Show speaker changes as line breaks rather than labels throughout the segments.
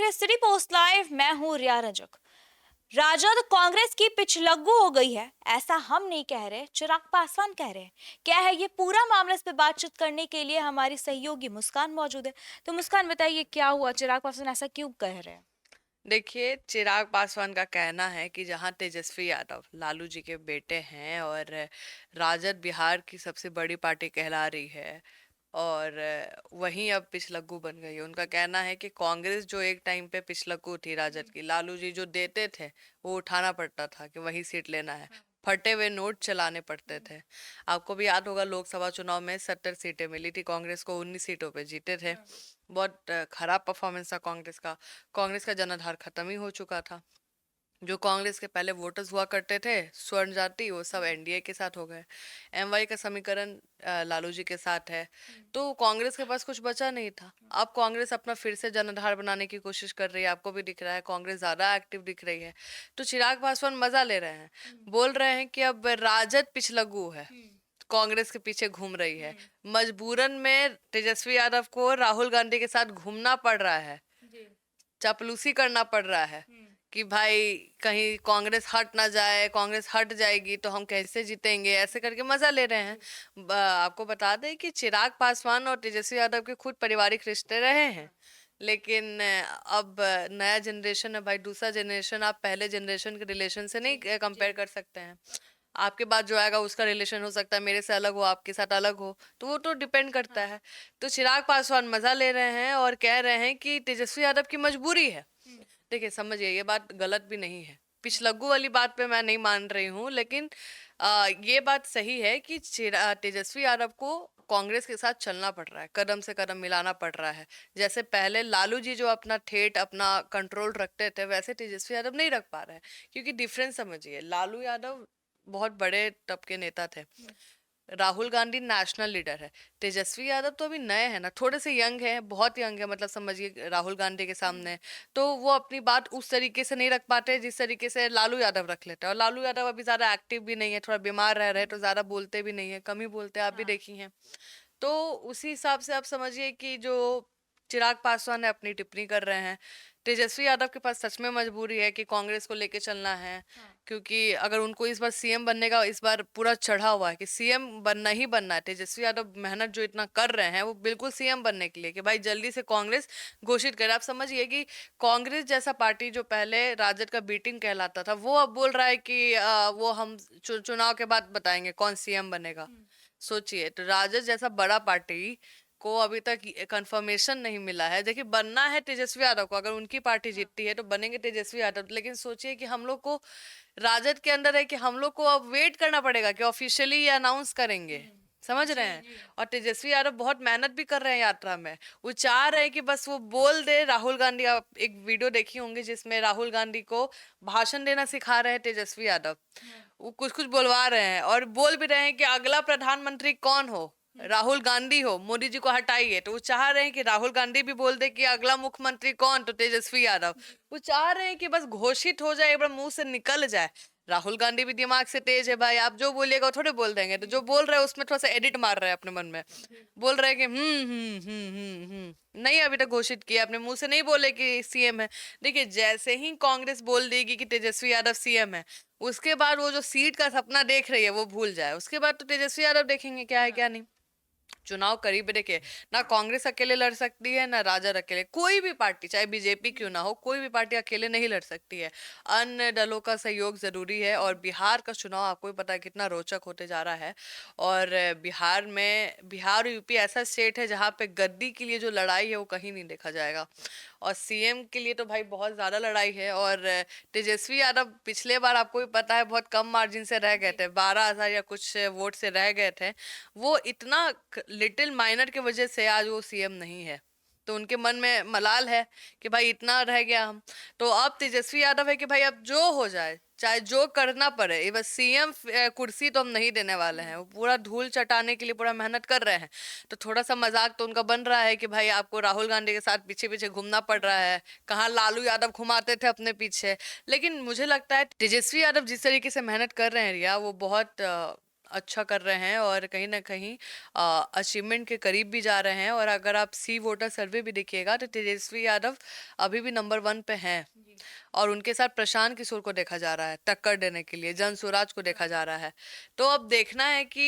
रहे city post live. मैं हूँ रिया रजक। राजद कांग्रेस की पिछलग्गू हो गई है, ऐसा हम नहीं कह रहे, चिराग पासवान कह रहे हैं। क्या है ये पूरा मामला, इस पे बातचीत करने के लिए हमारी सहयोगी मुस्कान मौजूद है। तो मुस्कान बताइए, क्या हुआ, चिराग पासवान ऐसा क्यों कह रहे हैं?
देखिए, चिराग पासवान का कहना है कि जहां तेजस्वी यादव लालू जी के बेटे हैं और राजद बिहार की सबसे बड़ी पार्टी कहला रही है और वहीं अब पिछलग्गू बन गई है। उनका कहना है कि कांग्रेस जो एक टाइम पे पिछलग्गू थी राजद की, लालू जी जो देते थे वो उठाना पड़ता था कि वही सीट लेना है, फटे हुए नोट चलाने पड़ते थे। आपको भी याद होगा, लोकसभा चुनाव में 70 सीटें मिली थी कांग्रेस को, 19 सीटों पे जीते थे। बहुत खराब परफॉर्मेंस था कांग्रेस का। कांग्रेस का जनाधार खत्म ही हो चुका था। जो कांग्रेस के पहले वोटर्स हुआ करते थे स्वर्ण जाति, वो सब एनडीए के साथ हो गए। एमवाई का समीकरण लालू जी के साथ है। तो कांग्रेस के पास कुछ बचा नहीं था। अब कांग्रेस अपना फिर से जनाधार बनाने की कोशिश कर रही है। आपको भी दिख रहा है कांग्रेस ज्यादा एक्टिव दिख रही है। तो चिराग पासवान मजा ले रहे हैं, बोल रहे हैं कि अब राजद पिछलग्गू है, कांग्रेस के पीछे घूम रही है। मजबूरन में तेजस्वी यादव को राहुल गांधी के साथ घूमना पड़ रहा है, चापलूसी करना पड़ रहा है कि भाई कहीं कांग्रेस हट ना जाए, कांग्रेस हट जाएगी तो हम कैसे जीतेंगे, ऐसे करके मजा ले रहे हैं। आपको बता दें कि चिराग पासवान और तेजस्वी यादव के खुद पारिवारिक रिश्ते रहे हैं, लेकिन अब नया जनरेशन है भाई, दूसरा जनरेशन। आप पहले जनरेशन के रिलेशन से नहीं कंपेयर कर सकते हैं। आपके बाद जो आएगा उसका रिलेशन हो सकता है मेरे से अलग हो, आपके साथ अलग हो, तो वो तो डिपेंड करता है। तो चिराग पासवान मजा ले रहे हैं और कह रहे हैं कि तेजस्वी यादव की मजबूरी है। देखिए, समझिए, ये बात गलत भी नहीं है। पिछलग्गू वाली बात पे मैं नहीं मान रही हूँ, लेकिन ये बात सही है कि तेजस्वी यादव को कांग्रेस के साथ चलना पड़ रहा है, कदम से कदम मिलाना पड़ रहा है। जैसे पहले लालू जी जो अपना ठेठ अपना कंट्रोल रखते थे, वैसे तेजस्वी यादव नहीं रख पा रहे हैं। क्योंकि डिफरेंस समझिए, लालू यादव बहुत बड़े तब के नेता थे, राहुल गांधी नेशनल लीडर है। तेजस्वी यादव तो अभी नए हैं ना, थोड़े से यंग है, बहुत यंग है, मतलब समझिए राहुल गांधी के सामने। तो वो अपनी बात उस तरीके से नहीं रख पाते जिस तरीके से लालू यादव रख लेते हैं। और लालू यादव अभी ज्यादा एक्टिव भी नहीं है, थोड़ा बीमार रह रहे हैं, तो ज्यादा बोलते भी नहीं है, कम ही बोलते हैं, आप भी देखी हैं। तो उसी हिसाब से आप समझिए कि जो चिराग पासवान है अपनी टिप्पणी कर रहे हैं। तेजस्वी यादव के पास सच में मजबूरी है कि कांग्रेस को लेके चलना है। क्योंकि अगर उनको इस बार सीएम बनने का इस बार पूरा चढ़ा हुआ है कि सीएम बनना ही बनना है, तेजस्वी यादव मेहनत जो इतना कर रहे हैं वो बिल्कुल सीएम बनने के लिए कि भाई जल्दी से कांग्रेस घोषित करे। आप समझिए कि कांग्रेस जैसा पार्टी जो पहले राजद का बी टीम कहलाता था, वो अब बोल रहा है कि वो हम चुनाव के बाद बताएंगे कौन सीएम बनेगा। सोचिए, तो राजद जैसा बड़ा पार्टी को अभी तक कंफर्मेशन नहीं मिला है। देखिए, बनना है तेजस्वी यादव को, अगर उनकी पार्टी जीतती है तो बनेंगे तेजस्वी यादव। लेकिन सोचिए कि हम लोग को राजद के अंदर है कि हम लोग को अब वेट करना पड़ेगा कि ऑफिशियली ये अनाउंस करेंगे। समझ रहे हैं? और तेजस्वी यादव बहुत मेहनत भी कर रहे हैं यात्रा में। वो चाह रहे हैं कि बस वो बोल दे राहुल गांधी। आप एक वीडियो देखी होंगी जिसमें राहुल गांधी को भाषण देना सिखा रहे हैं तेजस्वी यादव। वो कुछ कुछ बोलवा रहे हैं और बोल भी रहे हैं कि अगला प्रधानमंत्री कौन हो, राहुल गांधी हो, मोदी जी को हटाइए। तो वो चाह रहे हैं कि राहुल गांधी भी बोल दे कि अगला मुख्यमंत्री कौन, तो तेजस्वी यादव। वो चाह रहे हैं कि बस घोषित हो जाए, एक बार मुंह से निकल जाए। राहुल गांधी भी दिमाग से तेज है भाई, आप जो बोलिएगा वो थोड़े बोल देंगे। तो जो बोल रहे हैं उसमें थोड़ा सा एडिट मार रहे हैं अपने मन में। बोल रहे हैं कि नहीं, अभी तक घोषित किया, अपने मुंह से नहीं बोले कि सीएम है। देखिए, जैसे ही कांग्रेस बोल देगी कि तेजस्वी यादव सीएम है, उसके बाद वो जो सीट का सपना देख रही है वो भूल जाए। उसके बाद तो तेजस्वी यादव देखेंगे क्या है क्या नहीं। चुनाव करीब है। देखिए, ना कांग्रेस अकेले लड़ सकती है ना राजद अकेले, कोई भी पार्टी चाहे बीजेपी क्यों ना हो, कोई भी पार्टी अकेले नहीं लड़ सकती है। अन्य दलों का सहयोग जरूरी है। और बिहार का चुनाव आपको भी पता है कितना रोचक होते जा रहा है। और बिहार और यूपी ऐसा स्टेट है जहाँ पे गद्दी के लिए जो लड़ाई है वो कहीं नहीं देखा जाएगा। और सीएम के लिए तो भाई बहुत ज्यादा लड़ाई है। और तेजस्वी यादव पिछले बार आपको भी पता है बहुत कम मार्जिन से रह गए थे, 12,000 या कुछ वोट से रह गए थे। वो इतना लिटिल माइनर की वजह से आज वो सीएम नहीं है। तो उनके मन में मलाल है कि भाई इतना रह गया हम। तो अब तेजस्वी यादव है कि भाई अब जो हो जाए, चाहे जो करना पड़े, ये बस सीएम कुर्सी तो हम नहीं देने वाले हैं। वो पूरा धूल चटाने के लिए पूरा मेहनत कर रहे हैं। तो थोड़ा सा मजाक तो उनका बन रहा है कि भाई आपको राहुल गांधी के साथ पीछे पीछे घूमना पड़ रहा है, कहाँ लालू यादव घुमाते थे अपने पीछे। लेकिन मुझे लगता है तेजस्वी यादव जिस तरीके से मेहनत कर रहे हैं रिया, वो बहुत अच्छा कर रहे हैं और कहीं ना कहीं अचीवमेंट के करीब भी जा रहे हैं। और अगर आप सी वोटर सर्वे भी देखिएगा तो तेजस्वी यादव अभी भी नंबर 1 पे हैं। और उनके साथ प्रशांत किशोर को देखा जा रहा है टक्कर देने के लिए, जन स्वराज को देखा जा रहा है। तो अब देखना है कि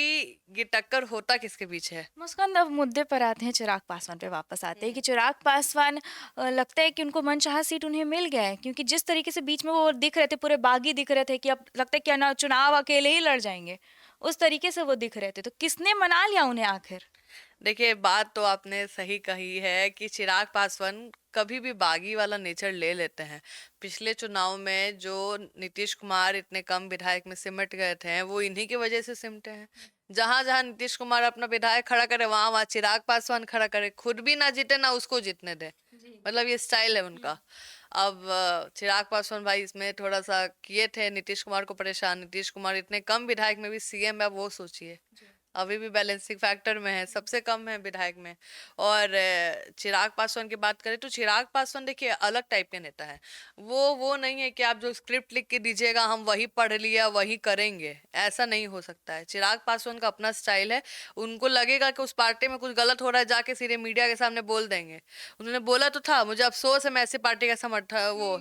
ये टक्कर होता किसके पीछे है।
मुस्कान, अब मुद्दे पर आते हैं, चिराग पासवान पे वापस आते हैं कि चिराग पासवान लगता है कि उनको मनचाहा सीट उन्हें मिल गया है, क्योंकि जिस तरीके से बीच में वो दिख रहे थे, पूरे बागी दिख रहे थे कि अब लगता है कि ना चुनाव अकेले ही लड़ जाएंगे, उस तरीके से वो दिख रहे थे, तो किसने मना लिया उन्हें आखिर?
देखिए, बात तो आपने सही कही है कि चिराग पासवान कभी भी बागी वाला नेचर ले लेते हैं। पिछले चुनाव में जो नीतीश कुमार इतने कम विधायक में सिमट गए थे, वो इन्हीं की वजह से सिमटे हैं। जहां जहां नीतीश कुमार अपना विधायक खड़ा करे, वहां वहां चिराग पासवान खड़ा करे, खुद भी ना जीते ना उसको जीतने दे। मतलब ये स्टाइल है उनका। अब चिराग पासवान भाई इसमें थोड़ा सा किए थे नीतीश कुमार को परेशान। नीतीश कुमार इतने कम विधायक में भी सीएम है, अब वो सोचिए। अभी भी बैलेंसिंग फैक्टर में है, सबसे कम है विधायक में। और चिराग पासवान की बात करें तो चिराग पासवान देखिए अलग टाइप के नेता है। वो नहीं है कि आप जो स्क्रिप्ट लिख के दीजिएगा हम वही पढ़ लिया वही करेंगे, ऐसा नहीं हो सकता है। चिराग पासवान का अपना स्टाइल है। उनको लगेगा कि उस पार्टी में कुछ गलत हो रहा है, जाके सीधे मीडिया के सामने बोल देंगे। उन्होंने बोला तो था, मुझे अफसोस है मैं ऐसी पार्टी का समर्थक, वो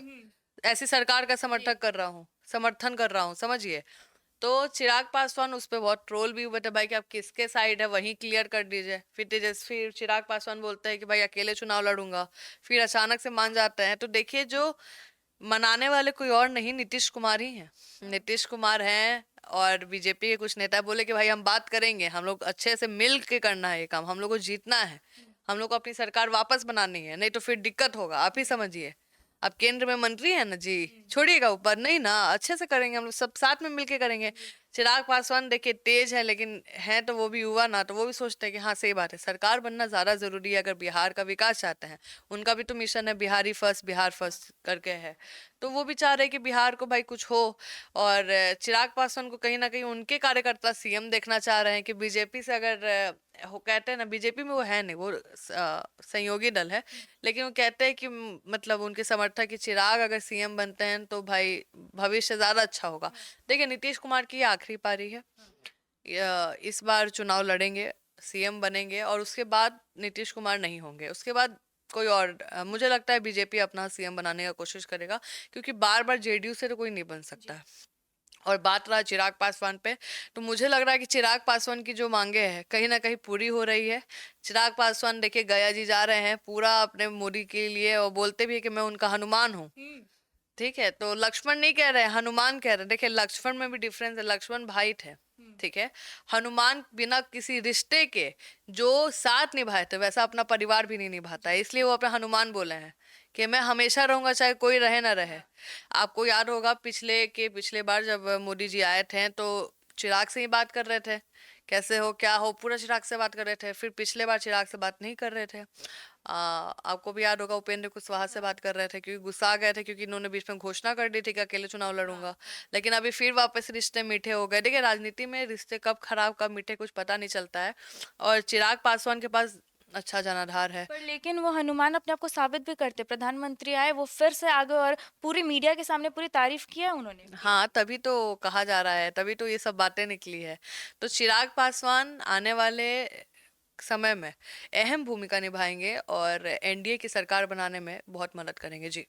ऐसी सरकार का समर्थक कर रहा हूँ, समर्थन कर रहा हूँ, समझिए। तो चिराग पासवान उस पे बहुत ट्रोल भी हुए थे भाई कि आप किसके साइड है वही क्लियर कर दीजिए। फिर तेजस्वी चिराग पासवान बोलते हैं कि भाई अकेले चुनाव लड़ूंगा, फिर अचानक से मान जाते हैं। तो देखिए, जो मनाने वाले कोई और नहीं, नीतीश कुमार ही हैं। नीतीश कुमार हैं और बीजेपी के कुछ नेता बोले कि भाई हम बात करेंगे, हम लोग अच्छे से मिल के करना है ये काम, हम लोग को जीतना है, हम लोग को अपनी सरकार वापस बनानी है, नहीं तो फिर दिक्कत होगा, आप ही समझिए। अब केंद्र में मंत्री है ना जी, छोड़िएगा ऊपर, नहीं ना, अच्छे से करेंगे, हम लोग सब साथ में मिलके करेंगे। चिराग पासवान देखिए तेज है, लेकिन है तो वो भी युवा ना, तो वो भी सोचते हैं कि हाँ सही बात है, सरकार बनना ज्यादा जरूरी है अगर बिहार का विकास चाहते हैं। उनका भी तो मिशन है बिहारी फर्स्ट, बिहार फर्स्ट करके है। तो वो भी चाह रहे हैं कि बिहार को भाई कुछ हो। और चिराग पासवान को कहीं ना कहीं उनके कार्यकर्ता सीएम देखना चाह रहे हैं कि बीजेपी से अगर वो कहते हैं ना, बीजेपी में वो है नहीं, वो संयोगी दल है, लेकिन वो कहते हैं कि मतलब उनके समर्थक कि चिराग अगर सीएम बनते हैं तो भाई भविष्य ज्यादा अच्छा होगा। देखिए, नीतीश कुमार की ये आखिरी पारी है। इस बार चुनाव लड़ेंगे, सीएम बनेंगे और उसके बाद नीतीश कुमार नहीं होंगे, उसके बाद कोई और मुझे लगता है बीजेपी अपना सीएम बनाने का कोशिश करेगा, क्योंकि बार बार जेडीयू से तो कोई नहीं बन सकता है। और बात रहा चिराग पासवान पे, तो मुझे लग रहा है कि चिराग पासवान की जो मांगे हैं कहीं ना कहीं पूरी हो रही है। चिराग पासवान देखिए गया जी जा रहे हैं पूरा अपने मोदी के लिए, और बोलते भी है कि मैं उनका हनुमान हूँ। ठीक है, तो लक्ष्मण नहीं कह रहे, हनुमान कह रहे। देखिए, लक्ष्मण में भी डिफरेंस है, लक्ष्मण भाई थे, ठीक है। हनुमान बिना किसी रिश्ते के जो साथ निभाए थे वैसा अपना परिवार भी नहीं निभाता है, इसलिए वो अपने हनुमान बोले हैं कि मैं हमेशा रहूंगा चाहे कोई रहे ना रहे। आपको याद होगा पिछले बार जब मोदी जी आए थे तो चिराग से ही बात कर रहे थे, कैसे हो क्या हो, पूरा चिराग से बात कर रहे थे। फिर पिछले बार चिराग से बात नहीं कर रहे थे। आपको भी याद होगा उपेंद्र कुशवाहा से बात कर रहे थे, क्योंकि गुस्सा आ गए थे, क्योंकि इन्होंने बीच में घोषणा कर दी थी कि अकेले चुनाव लड़ूंगा। लेकिन अभी फिर वापस रिश्ते मीठे हो गए। देखिए, राजनीति में रिश्ते कब खराब कब मीठे कुछ पता नहीं चलता है। और चिराग पासवान के पास अच्छा जनाधार है।
पर लेकिन वो हनुमान अपने आप को साबित भी करते, प्रधानमंत्री आए वो फिर से आगे और पूरी मीडिया के सामने पूरी तारीफ किया उन्होंने।
हाँ, तभी तो कहा जा रहा है, तभी तो ये सब बातें निकली है। तो चिराग पासवान आने वाले समय में अहम भूमिका निभाएंगे और एनडीए की सरकार बनाने में बहुत मदद करेंगे जी।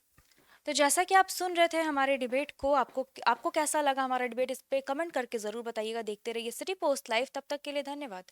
तो जैसा कि आप सुन रहे थे हमारे डिबेट को, आपको आपको कैसा लगा हमारा डिबेट, इस पे कमेंट करके जरूर बताइएगा। देखते रहिए सिटी पोस्ट लाइव, तब तक के लिए धन्यवाद।